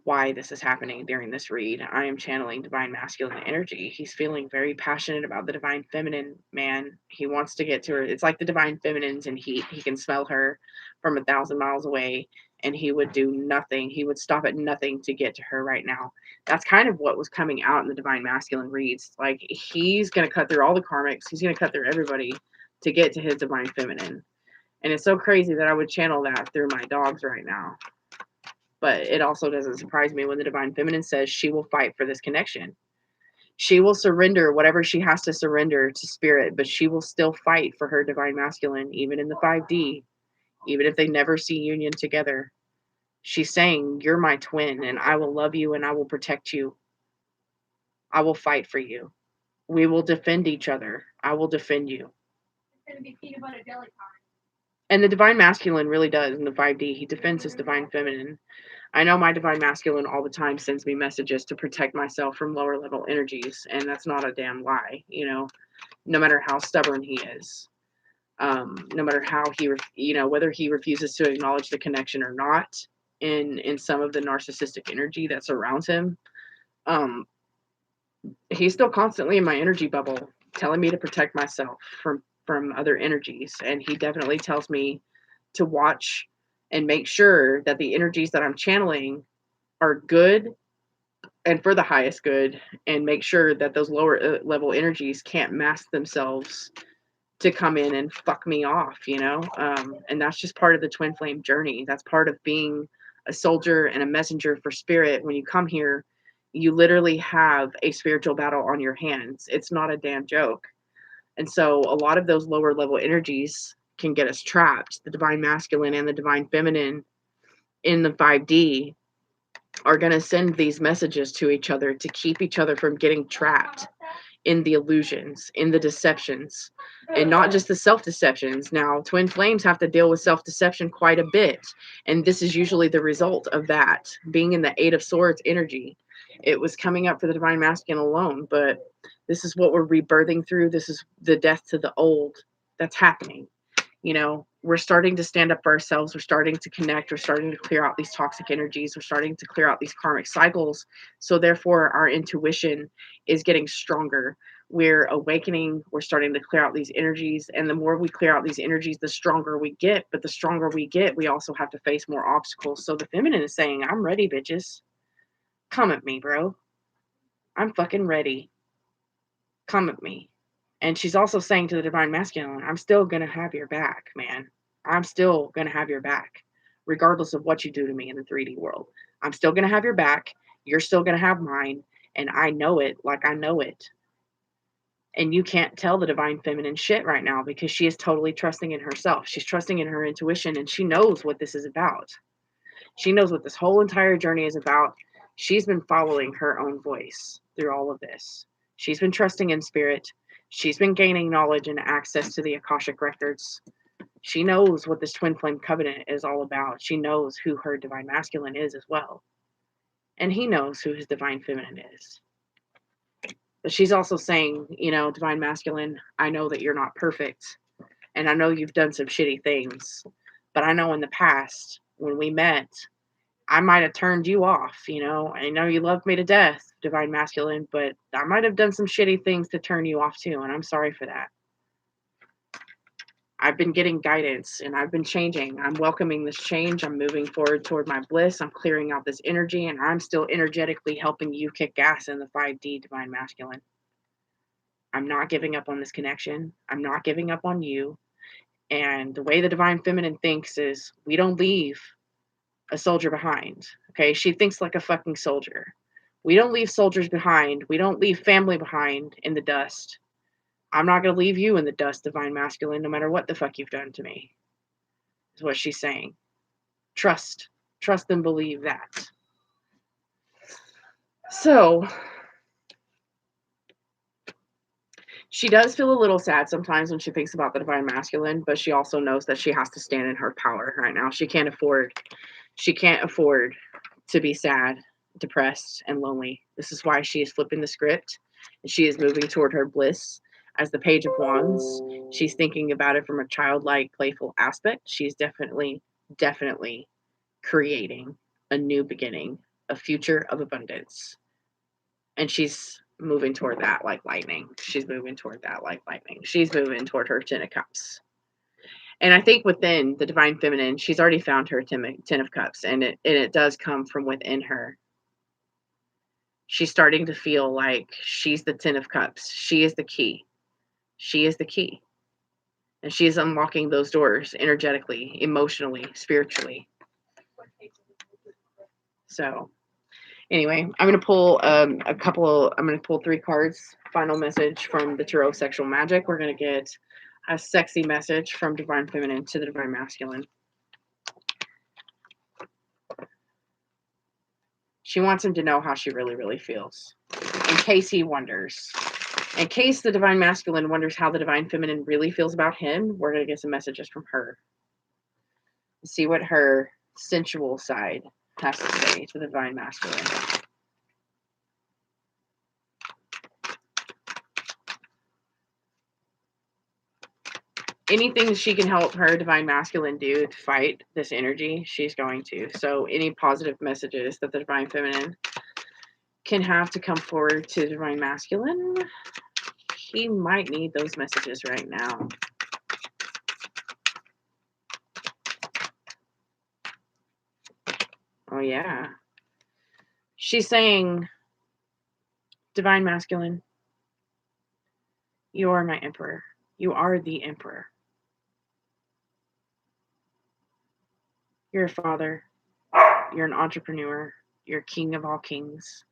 why this is happening during this read. I am channeling Divine Masculine energy. He's feeling very passionate about the Divine Feminine, man. He wants to get to her. It's like the Divine Feminine's in heat. He can smell her from 1,000 miles away, and he would do nothing. He would stop at nothing to get to her right now. That's kind of what was coming out in the Divine Masculine reads. Like, he's going to cut through all the karmics. He's going to cut through everybody to get to his Divine Feminine. And it's so crazy that I would channel that through my dogs right now. But it also doesn't surprise me when the Divine Feminine says she will fight for this connection. She will surrender whatever she has to surrender to spirit, but she will still fight for her Divine Masculine, even in the 5D, even if they never see union together. She's saying, you're my twin, and I will love you, and I will protect you. I will fight for you. We will defend each other. I will defend you. It's going to be peanut butter jelly time. And the Divine Masculine really does in the 5D. He defends his Divine Feminine. I know my Divine Masculine all the time sends me messages to protect myself from lower level energies, and that's not a damn lie, you know, no matter how stubborn he is, no matter how whether he refuses to acknowledge the connection or not in some of the narcissistic energy that surrounds him. He's still constantly in my energy bubble telling me to protect myself from other energies, and he definitely tells me to watch and make sure that the energies that I'm channeling are good and for the highest good, and make sure that those lower level energies can't mask themselves to come in and fuck me off, you know? And that's just part of the twin flame journey. That's part of being a soldier and a messenger for spirit. When you come here, you literally have a spiritual battle on your hands. It's not a damn joke. And so a lot of those lower level energies can get us trapped. The Divine Masculine and the Divine Feminine in the 5D are going to send these messages to each other to keep each other from getting trapped in the illusions, in the deceptions, and not just the self-deceptions. Now, twin flames have to deal with self-deception quite a bit, and this is usually the result of that, being in the Eight of Swords energy. It was coming up for the divine masculine alone, but this is what we're rebirthing through. This is the death to the old that's happening. You know, we're starting to stand up for ourselves. We're starting to connect. We're starting to clear out these toxic energies. We're starting to clear out these karmic cycles. So therefore, our intuition is getting stronger. We're awakening. We're starting to clear out these energies. And the more we clear out these energies, the stronger we get. But the stronger we get, we also have to face more obstacles. So the feminine is saying, I'm ready, bitches. Come at me, bro. I'm fucking ready. Come at me. And she's also saying to the divine masculine, I'm still going to have your back, man. I'm still going to have your back, regardless of what you do to me in the 3D world. I'm still going to have your back. You're still going to have mine. And I know it like I know it. And you can't tell the divine feminine shit right now because she is totally trusting in herself. She's trusting in her intuition and she knows what this is about. She knows what this whole entire journey is about. She's been following her own voice through all of this. She's been trusting in spirit. She's been gaining knowledge and access to the Akashic records. She knows what this twin flame covenant is all about. She knows who her divine masculine is as well. And he knows who his divine feminine is. But she's also saying, you know, divine masculine, I know that you're not perfect. And I know you've done some shitty things. But I know in the past, when we met, I might have turned you off, you know. I know you love me to death, divine masculine, but I might have done some shitty things to turn you off too, and I'm sorry for that. I've been getting guidance and I've been changing. I'm welcoming this change. I'm moving forward toward my bliss. I'm clearing out this energy and I'm still energetically helping you kick gas in the 5D divine masculine. I'm not giving up on this connection. I'm not giving up on you. And the way the divine feminine thinks is we don't leave a soldier behind. Okay. She thinks like a fucking soldier. We don't leave soldiers behind. We don't leave family behind in the dust. I'm not going to leave you in the dust, divine masculine, no matter what the fuck you've done to me, is what she's saying. Trust. Trust and believe that. So, she does feel a little sad sometimes when she thinks about the divine masculine, but she also knows that she has to stand in her power right now. She can't afford to be sad, depressed, and lonely. This is why she is flipping the script and she is moving toward her bliss. As the Page of Wands, she's thinking about it from a childlike, playful aspect. She's definitely creating a new beginning, a future of abundance. And she's moving toward that like lightning. She's moving toward that like lightning. She's moving toward her 10 of cups. And I think within the divine feminine, she's already found her 10 of cups, and it does come from within her. She's starting to feel like she's the 10 of cups. She is the key. She is the key. And she is unlocking those doors energetically, emotionally, spiritually. So anyway, I'm going to pull I'm going to pull 3 cards. Final message from the Tarot Sexual Magic. We're going to get a sexy message from divine feminine to the divine masculine. She wants him to know how she really, really feels. In case he wonders. In case the divine masculine wonders how the divine feminine really feels about him, we're going to get some messages from her. See what her sensual side has to say to the divine masculine. Anything she can help her divine masculine do to fight this energy, she's going to. So any positive messages that the divine feminine can have to come forward to the divine masculine, he might need those messages right now. Oh yeah. She's saying, divine masculine, you are my emperor. You are the emperor. You're a father. You're an entrepreneur. You're king of all kings.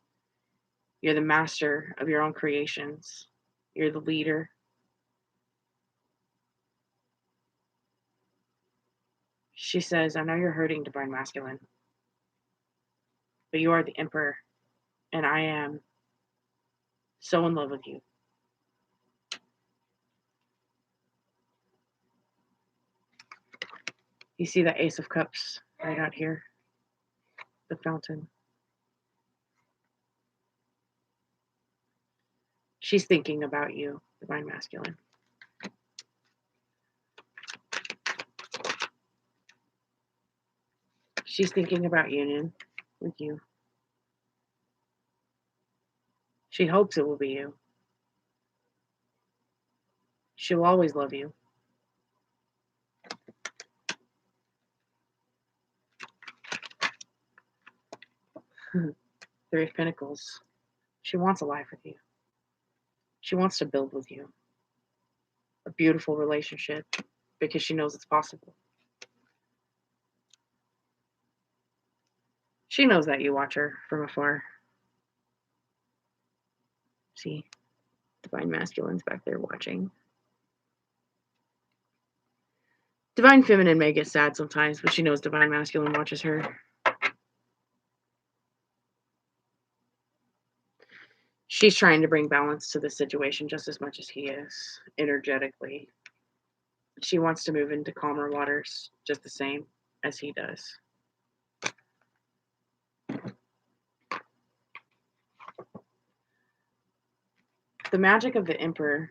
You're the master of your own creations. You're the leader. She says, I know you're hurting, divine masculine. But you are the Emperor, and I am so in love with you. You see the Ace of Cups right out here? The fountain. She's thinking about you, Divine Masculine. She's thinking about union with you. She hopes it will be you. She will always love you. Three of Pentacles. She wants a life with you. She wants to build with you a beautiful relationship because she knows it's possible. She knows that you watch her from afar. See, Divine Masculine's back there watching. Divine Feminine may get sad sometimes, but she knows Divine Masculine watches her. She's trying to bring balance to the situation just as much as he is, energetically. She wants to move into calmer waters just the same as he does. The magic of the Emperor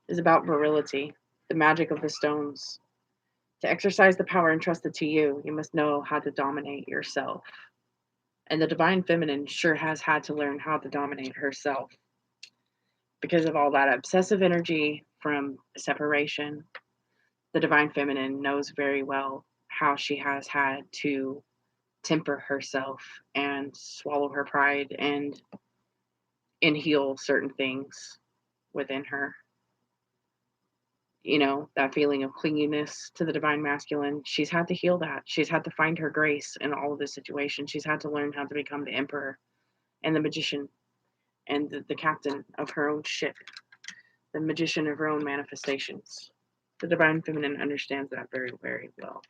is about virility, the magic of the stones. To exercise the power entrusted to you, you must know how to dominate yourself. And the Divine Feminine sure has had to learn how to dominate herself because of all that obsessive energy from separation. The Divine Feminine knows very well how she has had to temper herself and swallow her pride and heal certain things within her. You know, that feeling of clinginess to the Divine Masculine, she's had to heal that. She's had to find her grace in all of this situation. She's had to learn how to become the Emperor and the Magician and the captain of her own ship, the magician of her own manifestations. The Divine Feminine understands that very, very well.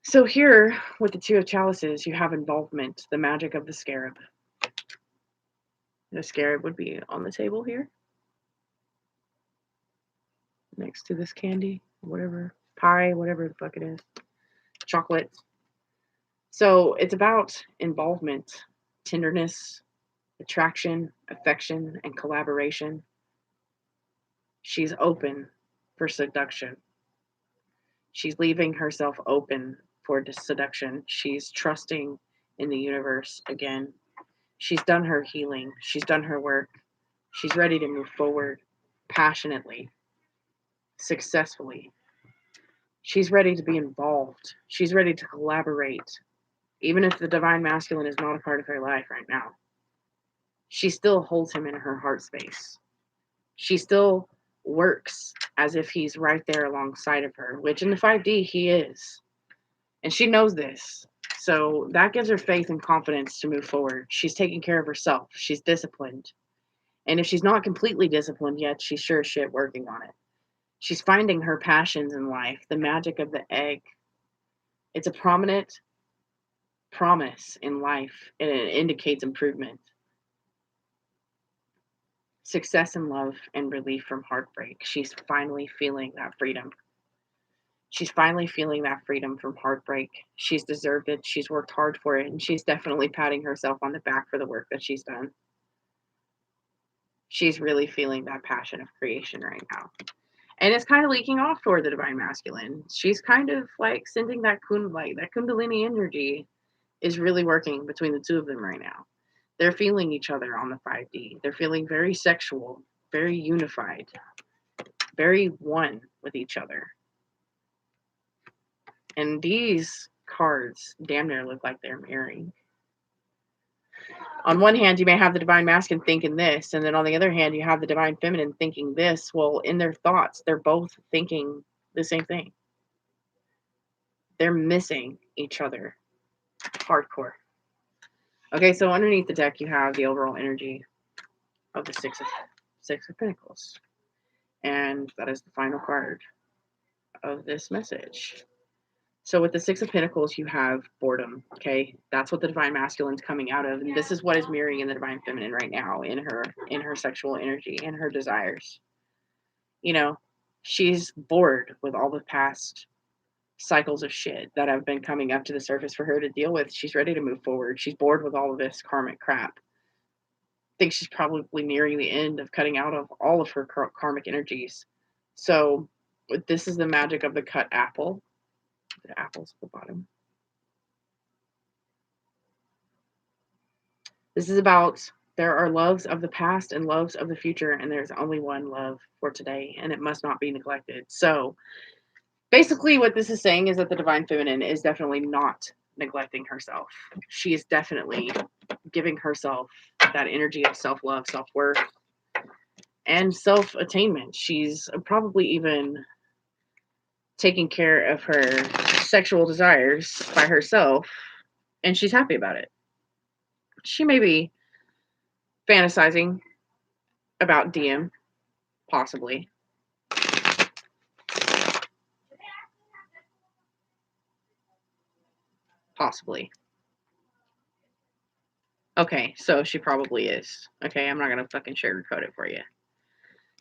So here, with the Two of Chalices, you have involvement, the magic of the scarab. The scarab would be on the table here, next to this candy, whatever, pie, whatever the fuck it is, chocolate. So it's about involvement, tenderness, attraction, affection, and collaboration. She's open for seduction. She's leaving herself open for seduction. She's trusting in the universe again. She's done her healing. She's done her work. She's ready to move forward passionately, successfully. She's ready to be involved. She's ready to collaborate. Even if the Divine Masculine is not a part of her life right now, she still holds him in her heart space. She still works as if he's right there alongside of her, which in the 5D he is. And she knows this. So that gives her faith and confidence to move forward. She's taking care of herself. She's disciplined. And if she's not completely disciplined yet, she's sure as shit working on it. She's finding her passions in life, the magic of the egg. It's a prominent promise in life, and it indicates improvement. Success in love and relief from heartbreak. She's finally feeling that freedom. She's finally feeling that freedom from heartbreak. She's deserved it. She's worked hard for it. And she's definitely patting herself on the back for the work that she's done. She's really feeling that passion of creation right now. And it's kind of leaking off toward the Divine Masculine. She's kind of like sending that Kundalini energy is really working between the two of them right now. They're feeling each other on the 5D. They're feeling very sexual, very unified, very one with each other. And these cards damn near look like they're marrying. On one hand, you may have the Divine Masculine thinking this, and then on the other hand, you have the Divine Feminine thinking this. Well, in their thoughts, they're both thinking the same thing. They're missing each other. Hardcore. Okay, so underneath the deck, you have the overall energy of the Six of Pentacles. And that is the final card of this message. So with the Six of Pentacles, you have boredom. Okay, that's what the Divine Masculine's coming out of, and this is what is mirroring in the Divine Feminine right now in her sexual energy and her desires. You know, she's bored with all the past cycles of shit that have been coming up to the surface for her to deal with. She's ready to move forward. She's bored with all of this karmic crap. I think she's probably nearing the end of cutting out of all of her karmic energies. So this is the magic of the cut apple. The apple's at the bottom. This is about there are loves of the past and loves of the future, and there's only one love for today, and it must not be neglected. So basically, what this is saying is that the Divine Feminine is definitely not neglecting herself. She is definitely giving herself that energy of self love, self worth, and self attainment. She's probably even taking care of her sexual desires by herself, and she's happy about it. She may be fantasizing about DM, possibly. Possibly. Okay, so she probably is. Okay, I'm not gonna fucking sugarcoat it for you.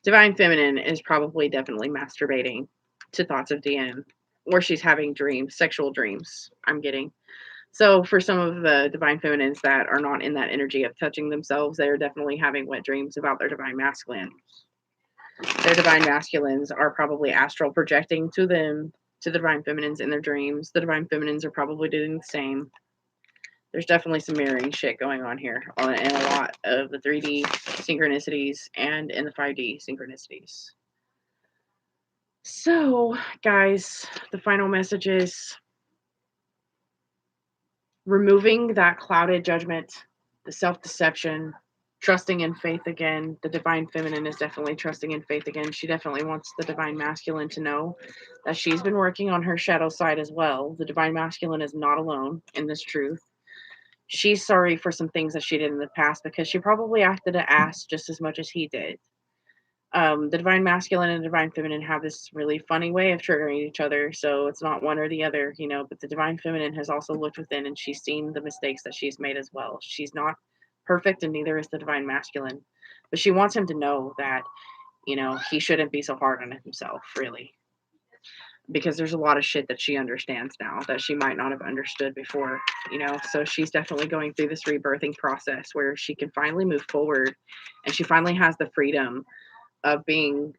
Divine Feminine is probably definitely masturbating to thoughts of DM, or she's having dreams, sexual dreams, I'm getting. So for some of the Divine Feminines that are not in that energy of touching themselves, they're definitely having wet dreams about their Divine Masculine. Their Divine Masculines are probably astral projecting to them, to the Divine Feminines in their dreams. The Divine Feminines are probably doing the same. There's definitely some mirroring shit going on here in a lot of the 3D synchronicities and in the 5D synchronicities. So, guys, the final message is removing that clouded judgment, the self-deception, trusting in faith again. The Divine Feminine is definitely trusting in faith again. She definitely wants the Divine Masculine to know that she's been working on her shadow side as well. The Divine Masculine is not alone in this truth. She's sorry for some things that she did in the past because she probably acted an ass just as much as he did. The Divine Masculine and Divine Feminine have this really funny way of triggering each other, so it's not one or the other, you know. But the Divine Feminine has also looked within and she's seen the mistakes that she's made as well. She's not perfect, and neither is the Divine Masculine, but she wants him to know that, you know, he shouldn't be so hard on himself, really, because there's a lot of shit that she understands now that she might not have understood before, you know. So she's definitely going through this rebirthing process where she can finally move forward, and she finally has the freedom of being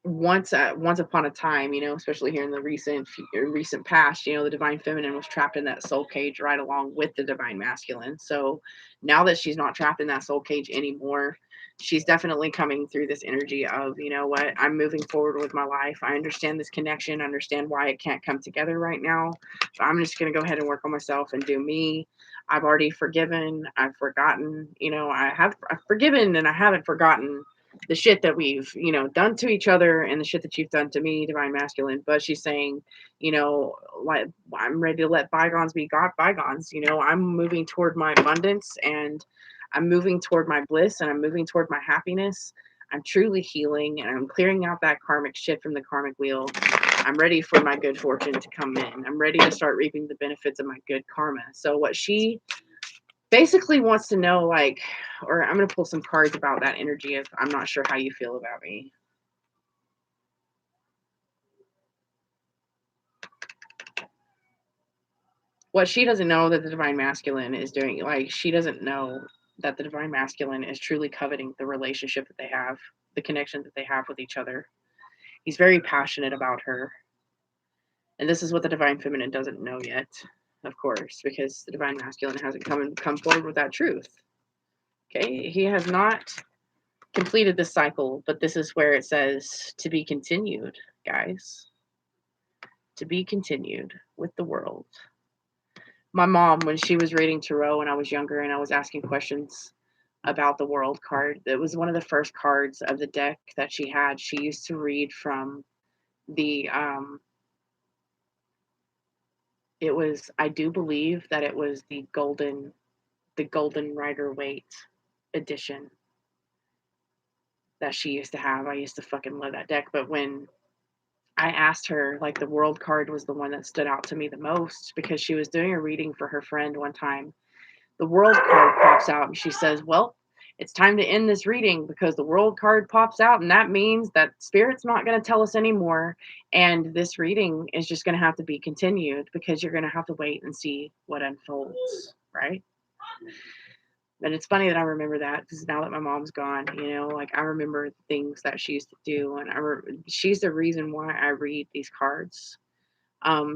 once upon a time, you know, especially here in the recent past, you know, the Divine Feminine was trapped in that soul cage right along with the Divine Masculine. So now that she's not trapped in that soul cage anymore, she's definitely coming through this energy of, you know what, I'm moving forward with my life. I understand this connection, understand why it can't come together right now. So I'm just going to go ahead and work on myself and do me. I've already forgiven, I've forgotten, you know, I've forgiven and I haven't forgotten the shit that we've, you know, done to each other and the shit that you've done to me, Divine Masculine. But she's saying, you know, like, I'm ready to let bygones be bygones. You know, I'm moving toward my abundance, and I'm moving toward my bliss, and I'm moving toward my happiness. I'm truly healing, and I'm clearing out that karmic shit from the karmic wheel. I'm ready for my good fortune to come in. I'm ready to start reaping the benefits of my good karma. So what she basically wants to know, like, or I'm going to pull some cards about that energy if I'm not sure how you feel about me. What she doesn't know that the Divine Masculine is doing, like, she doesn't know that the Divine Masculine is truly coveting the relationship that they have, the connection that they have with each other. He's very passionate about her. And this is what the Divine Feminine doesn't know yet, of course, because the Divine Masculine hasn't come forward with that truth. Okay, he has not completed this cycle, but this is where it says to be continued, guys. To be continued with the world. My mom, when she was reading tarot when I was younger and I was asking questions about the world card, it was one of the first cards of the deck that she had. She used to read from the it was, I do believe that it was the golden Rider Waite edition. that she used to have. I used to fucking love that deck. But when I asked her, like, the world card was the one that stood out to me the most, because she was doing a reading for her friend one time. The world card pops out and she says, well, it's time to end this reading because the world card pops out, and that means that spirit's not going to tell us anymore, and this reading is just going to have to be continued because you're going to have to wait and see what unfolds, right? And it's funny that I remember that, because now that my mom's gone, you know, like, I remember things that she used to do, and she's the reason why I read these cards.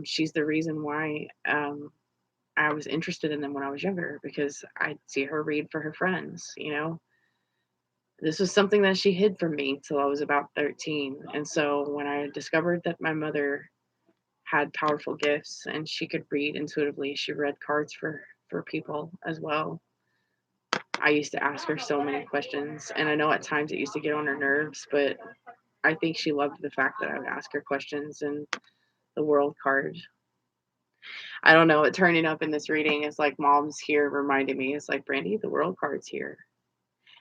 She's the reason why I was interested in them when I was younger, because I'd see her read for her friends, you know. This was something that she hid from me till I was about 13. And so when I discovered that my mother had powerful gifts and she could read intuitively, she read cards for people as well. I used to ask her so many questions, and I know at times it used to get on her nerves, but I think she loved the fact that I would ask her questions. And the world card, I don't know, it turning up in this reading is like mom's here reminding me, it's like, Brandy, the world card's here.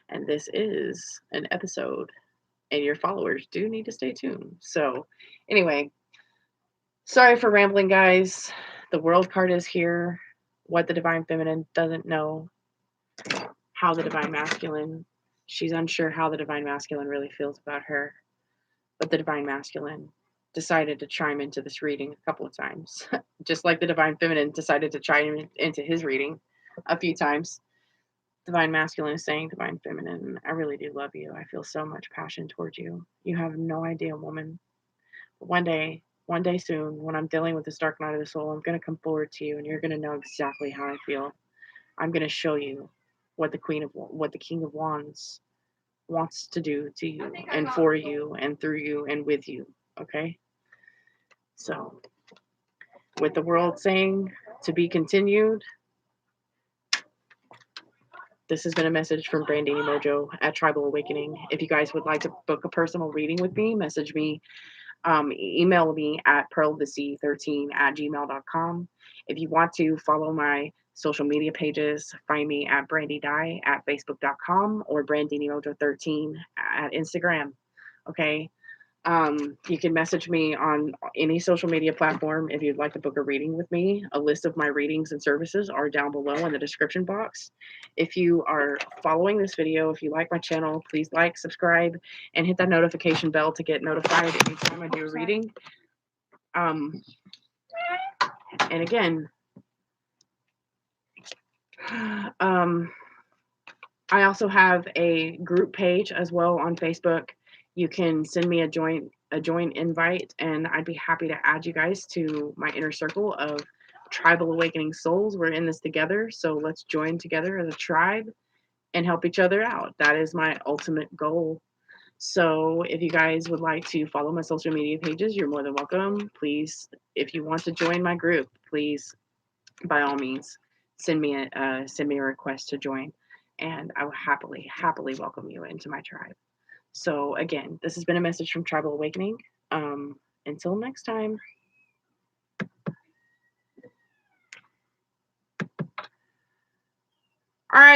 And this is an episode, and your followers do need to stay tuned. So anyway, sorry for rambling, guys. The world card is here. What the divine feminine doesn't know, how the divine masculine, she's unsure how the divine masculine really feels about her. But the divine masculine decided to chime into this reading a couple of times, just like the divine feminine decided to chime into his reading a few times. Divine masculine is saying, divine feminine, I really do love you. I feel so much passion towards you. You have no idea, woman. But one day soon, when I'm dealing with this dark night of the soul, I'm going to come forward to you, and you're going to know exactly how I feel. I'm going to show you what the King of Wands wants to do to you and for you and through you and with you. Okay? So, with the world saying to be continued, this has been a message from brandinimojo at Tribal Awakening. If you guys would like to book a personal reading with me, message me, email me at pearlofthesea13@gmail.com. If you want to follow my social media pages, find me at brandydye at facebook.com or brandinimojo13 at Instagram. Okay? You can message me on any social media platform if you'd like to book a reading with me. A list of my readings and services are down below in the description box. If you are following this video, if you like my channel, please like, subscribe, and hit that notification bell to get notified anytime I do a reading. And again, I also have a group page as well on Facebook. You can send me a joint invite, and I'd be happy to add you guys to my inner circle of Tribal Awakening souls. We're in this together, so let's join together as a tribe and help each other out. That is my ultimate goal. So if you guys would like to follow my social media pages, you're more than welcome. Please, if you want to join my group, please, by all means, send me a request to join, and I will happily welcome you into my tribe. So again, this has been a message from Tribal Awakening. Until next time.